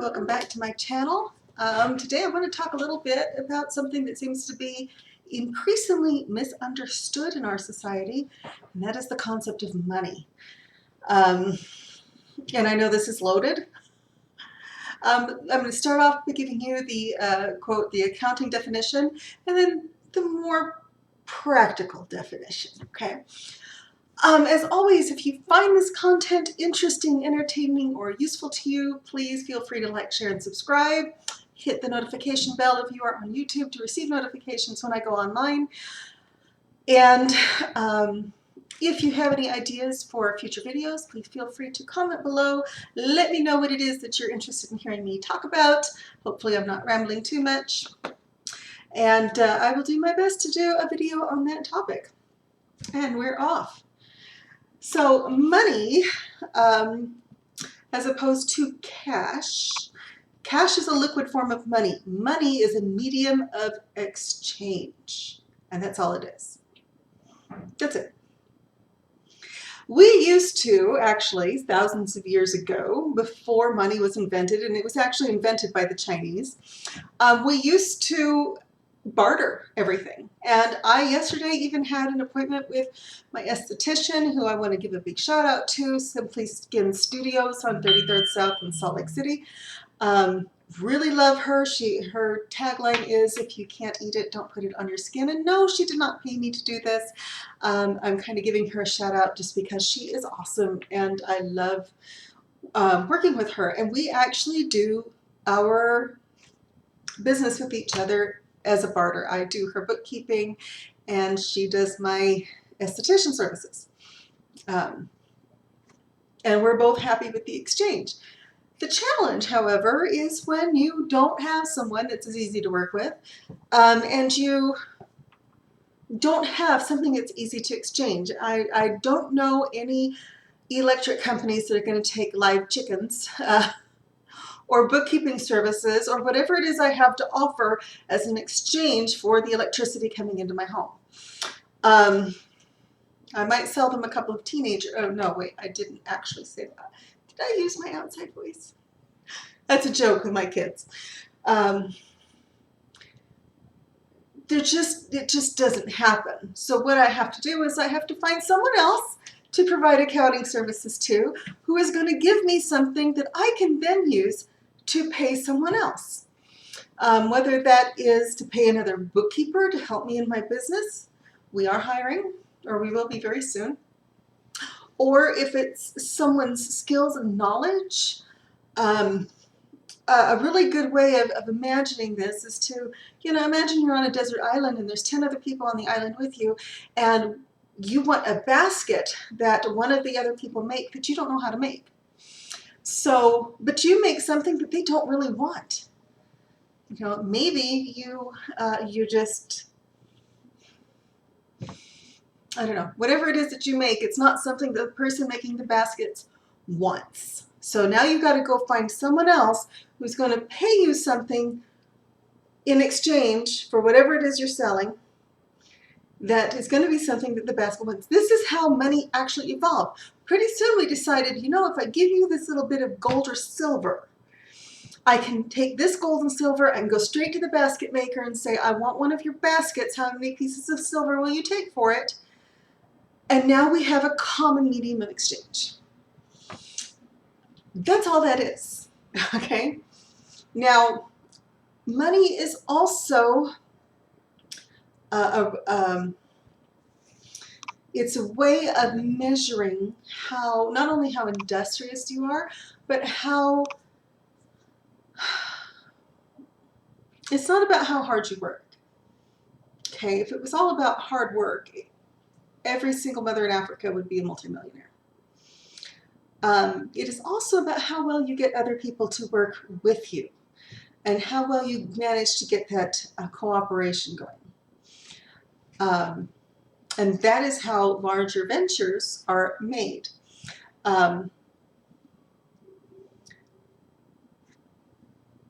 welcome back to my channel. Today I want to talk a little bit about something that seems to be increasingly misunderstood in our society, and that is the concept of money. And I know this is loaded. I'm going to start off by giving you the quote, the accounting definition, and then the more practical definition, okay? As always, if you find this content interesting, entertaining, or useful to you, please feel free to like, share, and subscribe. Hit the notification bell if you are on YouTube to receive notifications when I go online. And if you have any ideas for future videos, please feel free to comment below. Let me know what it is that you're interested in hearing me talk about. Hopefully I'm not rambling too much. And I will do my best to do a video on that topic. And we're off. So money, as opposed to cash, cash is a liquid form of money. Money is a medium of exchange, and that's all it is. That's it. We used to, actually, thousands of years ago, before money was invented, and it was actually invented by the Chinese, we used to barter everything. And I yesterday even had an appointment with my esthetician, who I want to give a big shout out to, Simply Skin Studios on 33rd South in Salt Lake City. Really love her. Her tagline is, if you can't eat it, don't put it on your skin. And no, she did not pay me to do this. I'm kind of giving her a shout out just because she is awesome and I love working with her. And we actually do our business with each other as a barter. I do her bookkeeping and she does my esthetician services. And we're both happy with the exchange. The challenge, however, is when you don't have someone that's as easy to work with and you don't have something that's easy to exchange. I don't know any electric companies that are going to take live chickens or bookkeeping services, or whatever it is I have to offer as an exchange for the electricity coming into my home. I might sell them a couple of teenagers. Oh, no, wait, I didn't actually say that. Did I use my outside voice? That's a joke with my kids. It just doesn't happen. So what I have to do is I have to find someone else to provide accounting services to, who is going to give me something that I can then use to pay someone else. Whether that is to pay another bookkeeper to help me in my business, we are hiring, or we will be very soon, or if it's someone's skills and knowledge. A really good way of imagining this is to, imagine you're on a desert island and there's 10 other people on the island with you, and you want a basket that one of the other people make that you don't know how to make. So, but you make something that they don't really want. Maybe you just, I don't know, whatever it is that you make, it's not something the person making the baskets wants. So now you've got to go find someone else who's going to pay you something in exchange for whatever it is you're selling that is going to be something that the basket wants. This is how money actually evolved. Pretty soon we decided, if I give you this little bit of gold or silver, I can take this gold and silver and go straight to the basket maker and say, I want one of your baskets. How many pieces of silver will you take for it? And now we have a common medium of exchange. That's all that is, okay? Now, money is also it's a way of measuring how, not only how industrious you are, but how, it's not about how hard you work, okay? If it was all about hard work, every single mother in Africa would be a multimillionaire. It is also about how well you get other people to work with you and how well you manage to get that cooperation going. And that is how larger ventures are made.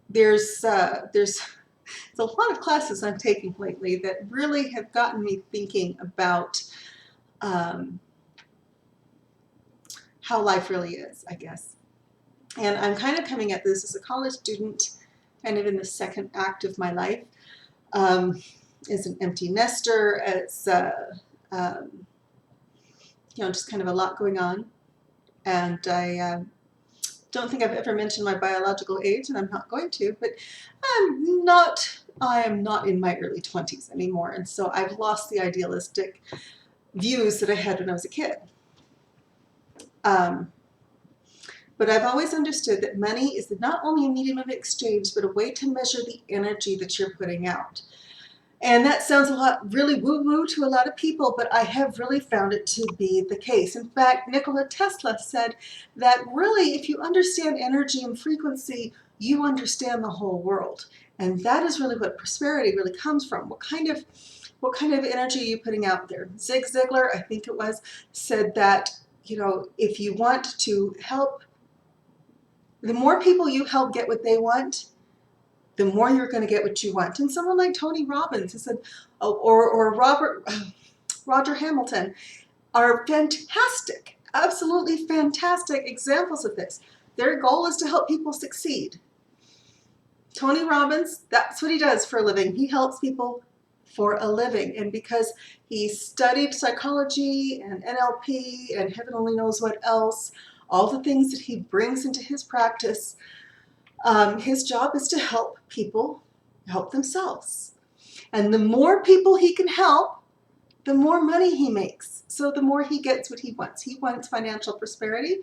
There's a lot of classes I'm taking lately that really have gotten me thinking about how life really is, I guess. And I'm kind of coming at this as a college student, kind of in the second act of my life. As an empty nester, as um, just kind of a lot going on. And I don't think I've ever mentioned my biological age, and I'm not going to, but I am not in my early 20s anymore. And so I've lost the idealistic views that I had when I was a kid. But I've always understood that money is not only a medium of exchange, but a way to measure the energy that you're putting out. And that sounds a lot really woo-woo to a lot of people, but I have really found it to be the case. In fact, Nikola Tesla said that really, if you understand energy and frequency, you understand the whole world. And that is really what prosperity really comes from. What kind of energy are you putting out there? Zig Ziglar, I think it was, said that, if you want to help, the more people you help get what they want, the more you're going to get what you want. And someone like Tony Robbins, who said, or Roger Hamilton, are fantastic, absolutely fantastic examples of this. Their goal is to help people succeed. Tony Robbins, that's what he does for a living. He helps people for a living. And because he studied psychology and NLP and heaven only knows what else, all the things that he brings into his practice, his job is to help people help themselves. And the more people he can help, the more money he makes. So the more he gets what he wants. He wants financial prosperity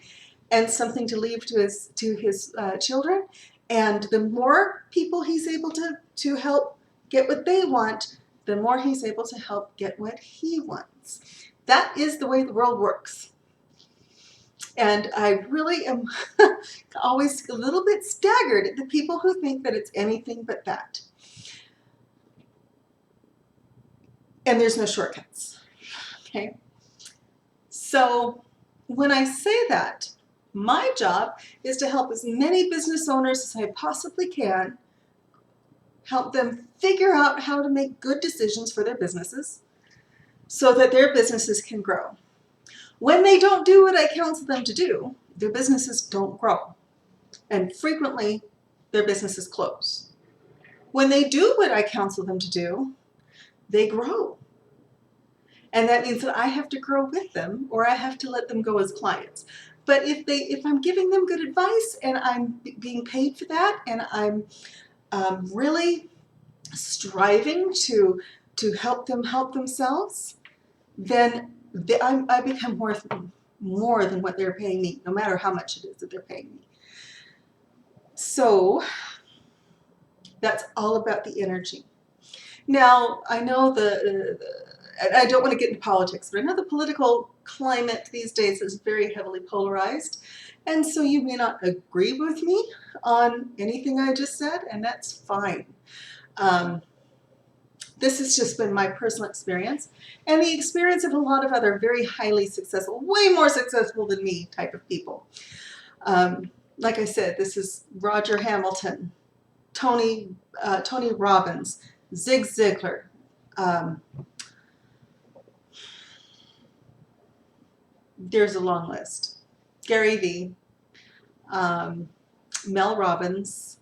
and something to leave to his children. And the more people he's able to help get what they want, the more he's able to help get what he wants. That is the way the world works. And I really am always a little bit staggered at the people who think that it's anything but that. And there's no shortcuts. Okay? So when I say that, my job is to help as many business owners as I possibly can, help them figure out how to make good decisions for their businesses so that their businesses can grow. When they don't do what I counsel them to do, their businesses don't grow. And frequently, their businesses close. When they do what I counsel them to do, they grow. And that means that I have to grow with them, or I have to let them go as clients. But if I'm giving them good advice and I'm being paid for that, and I'm really striving to help them help themselves, then I become worth more than what they're paying me, no matter how much it is that they're paying me. So that's all about the energy. Now, I know I don't want to get into politics, but I know the political climate these days is very heavily polarized. And so you may not agree with me on anything I just said, and that's fine. This has just been my personal experience and the experience of a lot of other very highly successful, way more successful than me type of people. Like I said, this is Roger Hamilton, Tony Robbins, Zig Ziglar, there's a long list. Gary Vee, Mel Robbins.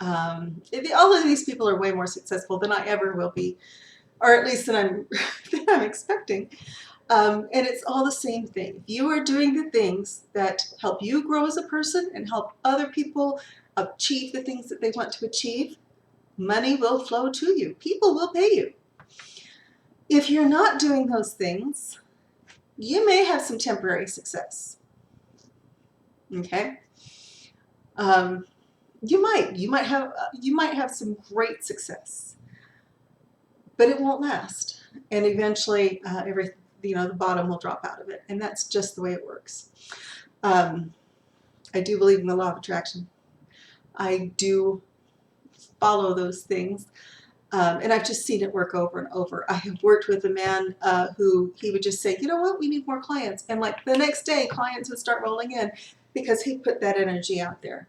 All of these people are way more successful than I ever will be, or at least than I'm expecting. And it's all the same thing. If you are doing the things that help you grow as a person and help other people achieve the things that they want to achieve, money will flow to you. People will pay you. If you're not doing those things, you may have some temporary success. Okay? You might have some great success, but it won't last. And eventually, the bottom will drop out of it, and that's just the way it works. I do believe in the law of attraction. I do follow those things. And I've just seen it work over and over. I have worked with a man who he would just say, you know what, we need more clients. And like the next day, clients would start rolling in because he put that energy out there.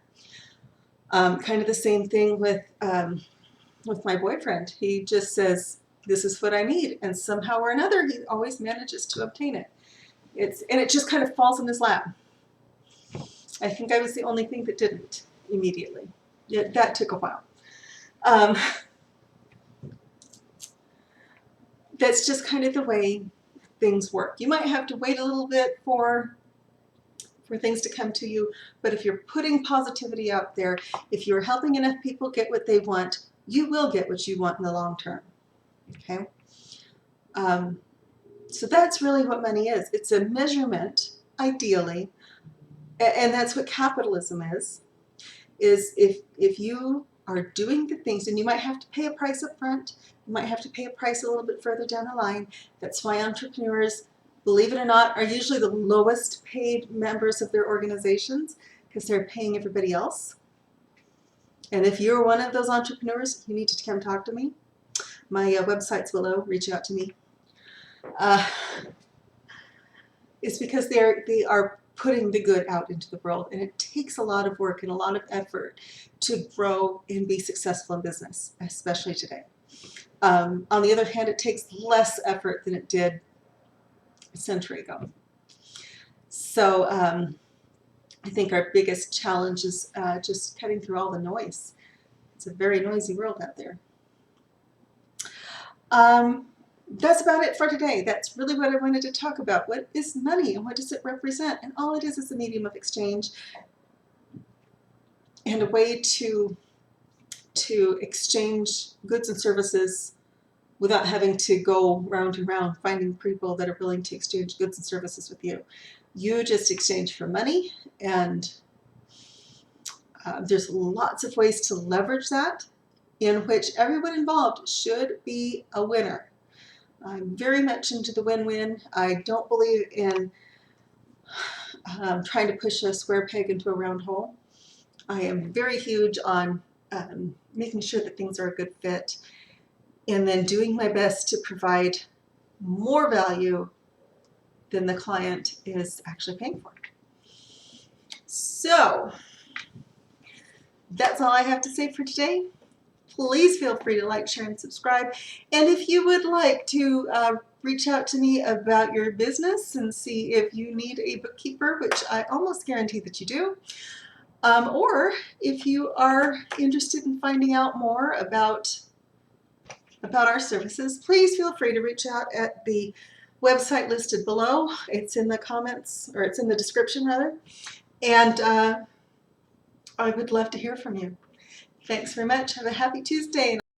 Kind of the same thing with my boyfriend. He just says, this is what I need. And somehow or another, he always manages to obtain it. And it just kind of falls in his lap. I think I was the only thing that didn't immediately. Yeah, that took a while. Um, that's just kind of the way things work. You might have to wait a little bit for things to come to you, but if you're putting positivity out there, if you're helping enough people get what they want, you will get what you want in the long term. Okay? So that's really what money is. It's a measurement, ideally, and that's what capitalism is if you are doing the things, and you might have to pay a price up front, you might have to pay a price a little bit further down the line. That's why entrepreneurs, believe it or not, are usually the lowest paid members of their organizations, because they're paying everybody else. And if you're one of those entrepreneurs, you need to come talk to me. My website's below. Reach out to me. It's because they are putting the good out into the world, and it takes a lot of work and a lot of effort to grow and be successful in business, especially today. On the other hand, it takes less effort than it did a century ago. So I think our biggest challenge is just cutting through all the noise. It's a very noisy world out there. That's about it for today. That's really what I wanted to talk about. What is money and what does it represent? And all it is a medium of exchange and a way to exchange goods and services without having to go round and round finding people that are willing to exchange goods and services with you. You just exchange for money, and there's lots of ways to leverage that in which everyone involved should be a winner. I'm very much into the win-win. I don't believe in trying to push a square peg into a round hole. I am very huge on making sure that things are a good fit, and then doing my best to provide more value than the client is actually paying for. So that's all I have to say for today. Please feel free to like, share, and subscribe. And if you would like to reach out to me about your business and see if you need a bookkeeper, which I almost guarantee that you do, or if you are interested in finding out more about our services, please feel free to reach out at the website listed below. It's in the comments, or it's in the description rather, and I would love to hear from you. Thanks very much. Have a happy Tuesday.